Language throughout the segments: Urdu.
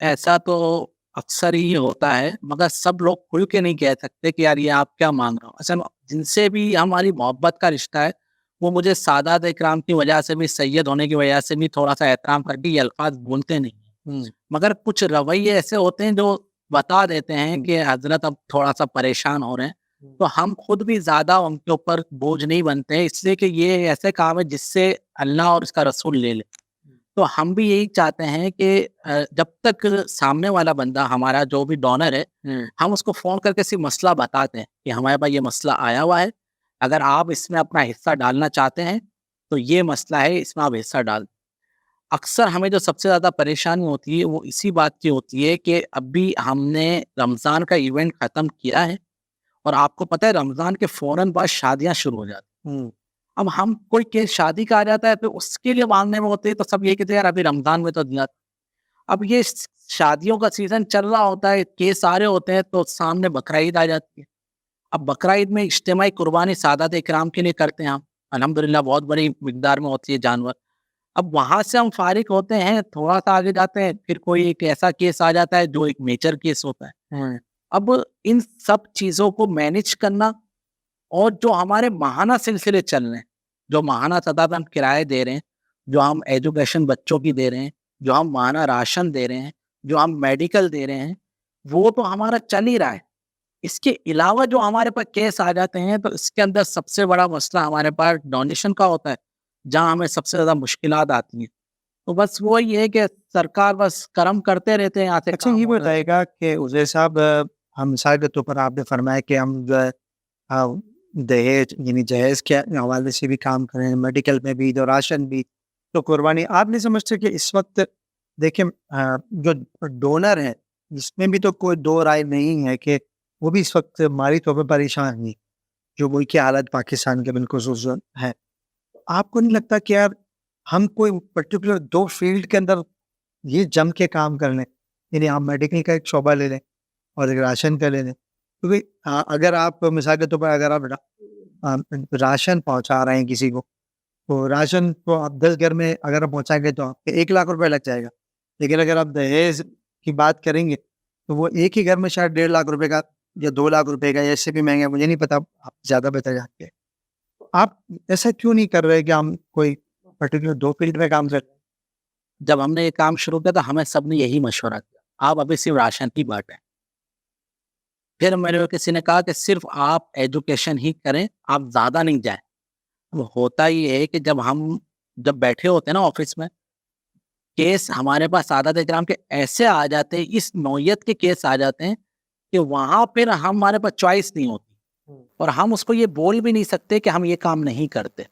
ایسا تو اکثر ہی ہوتا ہے، مگر سب لوگ کھل کے نہیں کہہ سکتے کہ یار یہ آپ کیا مانگ رہے ہو. اصل جن سے بھی ہماری محبت کا رشتہ ہے وہ مجھے سادات اکرام کی وجہ سے بھی، سید ہونے کی وجہ سے بھی تھوڑا سا احترام کر کے یہ الفاظ بولتے نہیں ہیں. مگر کچھ رویے ایسے ہوتے ہیں جو بتا دیتے ہیں کہ حضرت اب تھوڑا سا پریشان ہو رہے ہیں، تو ہم خود بھی زیادہ ان کے اوپر بوجھ نہیں بنتے ہیں، اس لیے کہ یہ ایسے کام ہے جس سے اللہ اور اس کا رسول لے لے. تو ہم بھی یہی چاہتے ہیں کہ جب تک سامنے والا بندہ ہمارا جو بھی ڈونر ہے، ہم اس کو فون کر کے صرف مسئلہ بتاتے ہیں کہ ہمارے پاس یہ مسئلہ آیا ہوا ہے، اگر آپ اس میں اپنا حصہ ڈالنا چاہتے ہیں تو یہ مسئلہ ہے، اس میں آپ حصہ ڈال. اکثر ہمیں جو سب سے زیادہ پریشانی ہوتی ہے وہ اسی بات کی ہوتی ہے کہ ابھی ہم نے رمضان کا ایونٹ ختم کیا ہے اور آپ کو پتہ ہے رمضان کے فوراً بعد شادیاں شروع ہو جاتی ہیں. اب ہم کوئی کیس شادی کا آ جاتا ہے تو اس کے لیے مانگنے میں ہوتے ہیں تو سب یہ کہتے ہیں یار ابھی رمضان میں تو دیا. اب یہ شادیوں کا سیزن چل رہا ہوتا ہے، کیس سارے ہوتے ہیں، تو سامنے بقرعید آ جاتی ہے. اب بقرعید میں اجتماعی قربانی سادات اکرام کے لیے کرتے ہیں ہم، الحمدللہ بہت بڑی مقدار میں ہوتی ہے جانور. اب وہاں سے ہم فارغ ہوتے ہیں، تھوڑا سا آگے جاتے ہیں، پھر کوئی ایک ایسا کیس آ جاتا ہے جو ایک میجر کیس ہوتا ہے. اب ان سب چیزوں کو مینج کرنا، اور جو ہمارے ماہانہ سلسلے چل رہے ہیں، جو ماہانہ سطح پہ ہم کرائے دے رہے ہیں، جو ہم ایجوکیشن بچوں کی دے رہے ہیں، جو ہم ماہانہ راشن دے رہے ہیں، جو ہم میڈیکل دے رہے ہیں، وہ تو ہمارا چل ہی رہا ہے. اس کے علاوہ جو ہمارے پاس کیس آ جاتے ہیں تو اس کے اندر سب سے بڑا مسئلہ ہمارے پاس ڈونیشن کا ہوتا ہے، جہاں ہمیں سب سے زیادہ مشکلات آتی ہیں. تو بس وہی ہے کہ سرکار بس کرم کرتے رہتے ہیں یہاں سے. اچھا، یہ بتائے گا کہ عزیر صاحب، ہم مثال کے طور پر آپ نے فرمایا کہ ہم جو ہے دہیج یعنی جہیز کے حوالے سے بھی کام کریں، میڈیکل میں بھی، راشن بھی، تو قربانی آپ نہیں سمجھتے کہ اس وقت دیکھیں جو ڈونر ہیں اس میں بھی تو کوئی دو رائے نہیں ہے کہ وہ بھی اس وقت مالی طور پہ پریشان ہیں، جو ملک کی حالت پاکستان کے بالخصوص ہے. آپ کو نہیں لگتا کہ یار ہم کوئی پرٹیکولر دو فیلڈ کے اندر یہ جم کے کام کر لیں، یعنی آپ میڈیکل کا ایک شعبہ لے لیں اور ایک راشن کا لے لیں؟ کیونکہ اگر آپ مثال کے طور پر اگر آپ راشن پہنچا رہے ہیں کسی کو، تو راشن کو آپ 10 گھر میں اگر آپ پہنچائیں گے تو آپ کے 1 لاکھ روپے لگ جائے گا. لیکن اگر آپ دہیز کی بات کریں گے تو وہ ایک ہی گھر میں شاید 1.5 لاکھ روپے کا یا 2 لاکھ روپے کا یا اس سے بھی مہنگا، مجھے نہیں پتا، آپ زیادہ بہتر جانتے ہیں. آپ ایسا کیوں نہیں کر رہے کہ ہم کوئی پرٹیکولر دو فیلڈ میں کام کریں؟ جب ہم نے یہ کام شروع کیا تو ہمیں سب نے یہی مشورہ کیا، آپ ابھی صرف راشن کی بات ہے. پھر میرے کسی نے کہا کہ صرف آپ ایجوکیشن ہی کریں، آپ زیادہ نہیں جائیں. ہوتا یہ ہے کہ جب بیٹھے ہوتے ہیں نا آفس میں، کیس ہمارے پاس سادات اکرام کے ایسے آ جاتے ہیں، اس نوعیت کے کیس آ جاتے ہیں کہ وہاں پھر ہمارے پاس چوائس نہیں ہوتی، اور ہم اس کو یہ بول بھی نہیں سکتے کہ ہم یہ کام نہیں کرتے.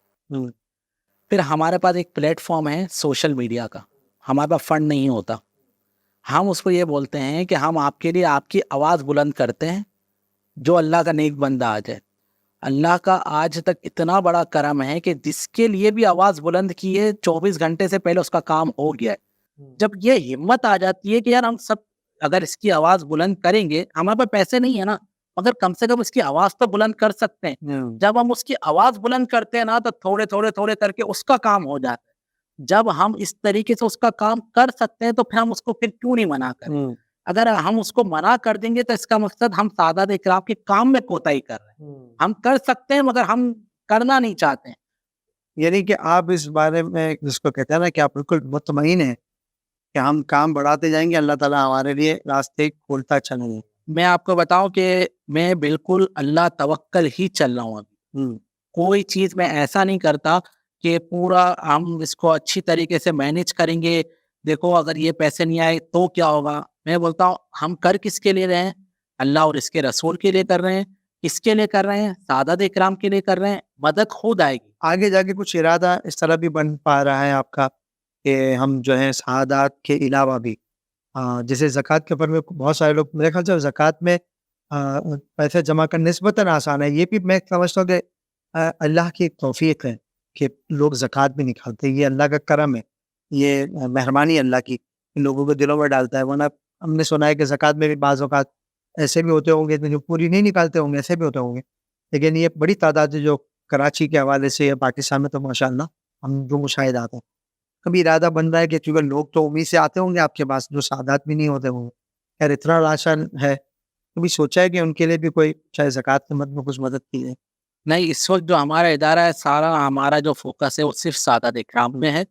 پھر ہمارے پاس ایک پلیٹ فارم ہے سوشل میڈیا کا، ہمارے پاس فنڈ نہیں ہوتا، ہم اس کو یہ بولتے ہیں کہ ہم آپ کے لیے آپ کی آواز بلند کرتے ہیں، جو اللہ کا نیک بندہ آ جائے. اللہ کا آج تک اتنا بڑا کرم ہے کہ جس کے لیے بھی آواز بلند کی ہے 24 گھنٹے سے پہلے اس کا کام ہو گیا ہے. جب یہ ہمت آ جاتی ہے کہ یار ہم سب اگر اس کی آواز بلند کریں گے، ہمارے پاس پیسے نہیں ہے نا، مگر کم سے کم اس کی آواز تو بلند کر سکتے ہیں. جب ہم اس کی آواز بلند کرتے ہیں نا تو تھوڑے تھوڑے تھوڑے کر کے اس کا کام ہو جاتا ہے. جب ہم اس طریقے سے اس کا کام کر سکتے ہیں تو پھر ہم اس کو پھر کیوں نہیں منع کریں؟ اگر ہم اس کو منع کر دیں گے تو اس کا مقصد ہم سادات اکرام کے کام میں کوتاہی کر رہے ہیں. ہم کر سکتے ہیں مگر ہم کرنا نہیں چاہتے ہیں. یعنی کہ آپ اس بارے میں جس کو کہتے ہیں نا کہ آپ بالکل مطمئن ہیں کہ ہم کام بڑھاتے جائیں گے، اللہ تعالیٰ ہمارے لیے راستے کھولتا چلیں گے. میں آپ کو بتاؤں کہ میں بالکل اللہ توکل ہی چل رہا ہوں ابھی. کوئی چیز میں ایسا نہیں کرتا کہ پورا ہم اس کو اچھی طریقے سے مینیج کریں گے، دیکھو اگر یہ پیسے نہیں آئے تو کیا ہوگا. میں بولتا ہوں ہم کر کس کے لیے رہے ہیں؟ اللہ اور اس کے رسول کے لیے کر رہے ہیں. کس کے لیے کر رہے ہیں؟ سادات اکرام کے لیے کر رہے ہیں. مدد خود آئے گی. آگے جا کے کچھ ارادہ اس طرح بھی بن پا رہا ہے آپ کا کہ ہم جو ہے سعادات کے علاوہ بھی جیسے زکوٰۃ کے اوپر میں بہت سارے لوگ میرے خیال سے زکوٰۃ میں پیسے جمع کرنا نسبتاً آسان ہے. یہ بھی میں سمجھتا ہوں کہ اللہ کی توفیق ہے کہ لوگ زکوٰۃ بھی نکالتے ہیں. یہ اللہ کا کرم ہے، یہ مہربانی اللہ کی ان لوگوں کو دلوں میں ڈالتا ہے. ورنہ ہم نے سنا ہے کہ زکوٰۃ میں بھی بعض اوقات ایسے بھی ہوتے ہوں گے جو پوری نہیں نکالتے ہوں گے، ایسے بھی ہوتے ہوں گے. لیکن یہ بڑی تعداد ہے جو کراچی کے حوالے سے یا پاکستان میں تو ماشاء اللہ ہم جو مشاہدات ہیں. کبھی ارادہ بن رہا ہے کہ کیونکہ لوگ تو امید سے آتے ہوں گے آپ کے پاس جو سعادات بھی نہیں ہوتے ہوں گے, خیر اتنا راشن ہے, کبھی سوچا ہے کہ ان کے لیے بھی کوئی چاہے زکوٰۃ کے مد میں کچھ مدد کی جائے؟ نہیں, اس وقت جو ہمارا ادارہ ہے سارا ہمارا جو فوکس ہے وہ صرف سعادت اکرام میں ہے,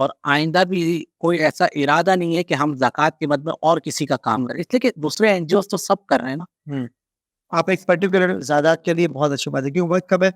اور آئندہ بھی کوئی ایسا ارادہ نہیں ہے کہ ہم زکوٰۃ کے مد میں اور کسی کا کام کریں, اس لیے کہ دوسرے این جی اوز تو سب کر رہے ہیں نا. آپ ایک پرٹیکولر زیادات کے لیے بہت اچھی بات ہے, کیوں وقت کب ہے